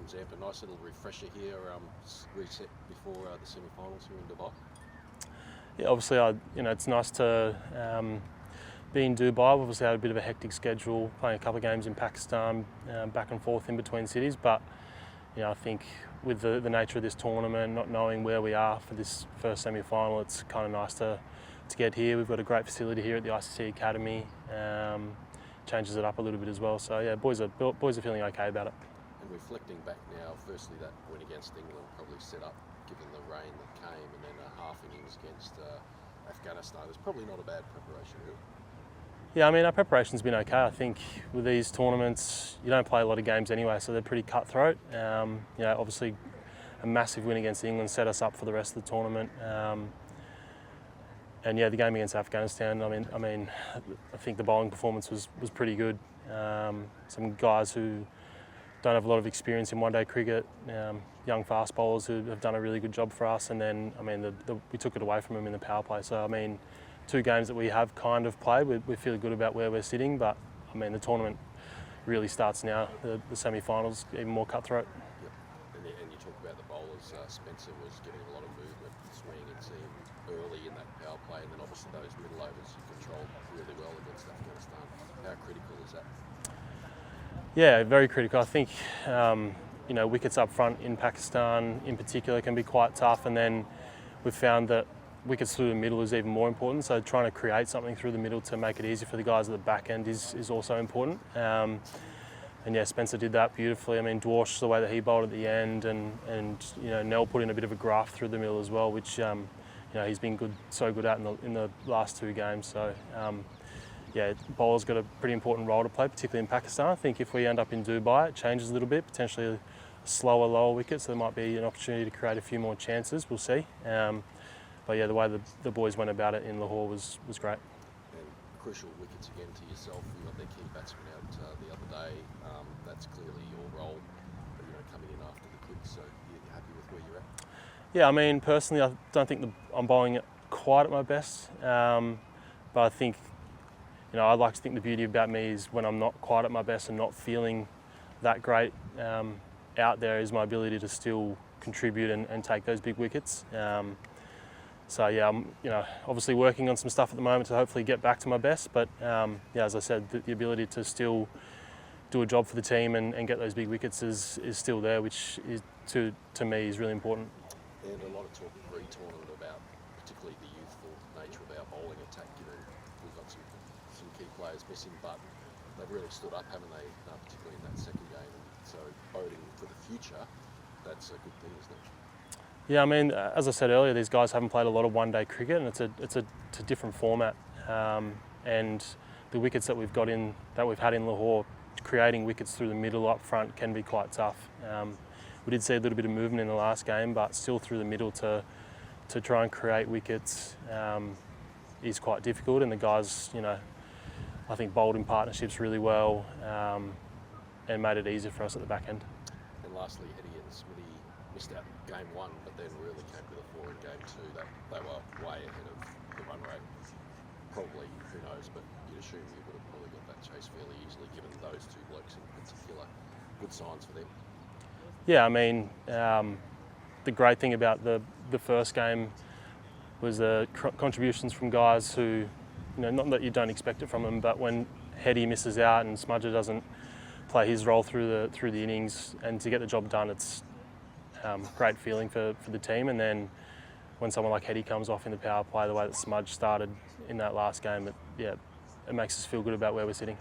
ZAMPA. Nice little refresher here, reset before the semi-finals here in Dubai. Yeah, obviously, it's nice to be in Dubai. Obviously, I had a bit of a hectic schedule, playing a couple of games in Pakistan, back and forth in between cities. But I think with the nature of this tournament, not knowing where we are for this first semi-final, it's kind of nice to get here. We've got a great facility here at the ICC Academy. Changes it up a little bit as well. So yeah, boys are feeling okay about it. And reflecting back now, firstly that win against England probably set up, given the rain that came, and then a half innings against Afghanistan. It's probably not a bad preparation, really. Yeah, I mean, our preparation's been okay. I think with these tournaments, you don't play a lot of games anyway, so they're pretty cutthroat. Obviously, a massive win against England set us up for the rest of the tournament. And yeah, the game against Afghanistan, I mean, I think the bowling performance was pretty good. Some guys who don't have a lot of experience in one-day cricket, young fast bowlers who have done a really good job for us, and then we took it away from them in the power play. So I mean, 2 games that we have kind of played, we feel good about where we're sitting, but I mean the tournament really starts now. The semi-finals even more cutthroat. Yep. And you talk about the bowlers. Spencer was getting a lot of movement, swing and seam early in that power play, and then obviously those middle overs you controlled really well against Afghanistan. How critical is that? Yeah, very critical. I think wickets up front in Pakistan in particular can be quite tough, and then we've found that wickets through the middle is even more important. So trying to create something through the middle to make it easy for the guys at the back end is also important. And yeah, Spencer did that beautifully. I mean, Dwarsh, the way that he bowled at the end, and Nell put in a bit of a graft through the middle as well, which he's been so good at in the last 2 games. So yeah, bowler's got a pretty important role to play, particularly in Pakistan. I think if we end up in Dubai, it changes a little bit, potentially a slower, lower wicket, so there might be an opportunity to create a few more chances. We'll see. But yeah, the way the boys went about it in Lahore was great. And crucial wickets again to yourself. You got their key batsman out the other day. That's clearly your role, coming in after the quicks. So you're happy with where you're at? Yeah, I mean, personally, I don't think I'm bowling it quite at my best. But I think, I like to think the beauty about me is when I'm not quite at my best and not feeling that great out there is my ability to still contribute and take those big wickets. So yeah, I'm obviously working on some stuff at the moment to hopefully get back to my best. But yeah, as I said, the ability to still do a job for the team and get those big wickets is still there, which is to me is really important. And a lot of talk pre-tournament about particularly the youthful nature of our bowling attack. We've got some key players missing, but they've really stood up, haven't they? Particularly in that second game. And so boding for the future, that's a good thing, isn't it? Yeah, I mean, as I said earlier, these guys haven't played a lot of one-day cricket, and it's a different format. And the wickets that we've had in Lahore, creating wickets through the middle up front can be quite tough. We did see a little bit of movement in the last game, but still through the middle to try and create wickets is quite difficult. And the guys, I think bowled in partnerships really well and made it easier for us at the back end. And lastly, Eddie and Smithy missed out game 1, but then really came to the fore in game 2. They were way ahead of the run rate. Probably, who knows, but you'd assume you would have probably got that chase fairly easily, given those 2 blokes in particular. Good signs for them. Yeah, I mean, the great thing about the first game was the contributions from guys who, not that you don't expect it from them, but when Heady misses out and Smudger doesn't play his role through the innings, and to get the job done, it's great feeling for the team. And then when someone like Heady comes off in the power play, the way that Smudge started in that last game, it makes us feel good about where we're sitting.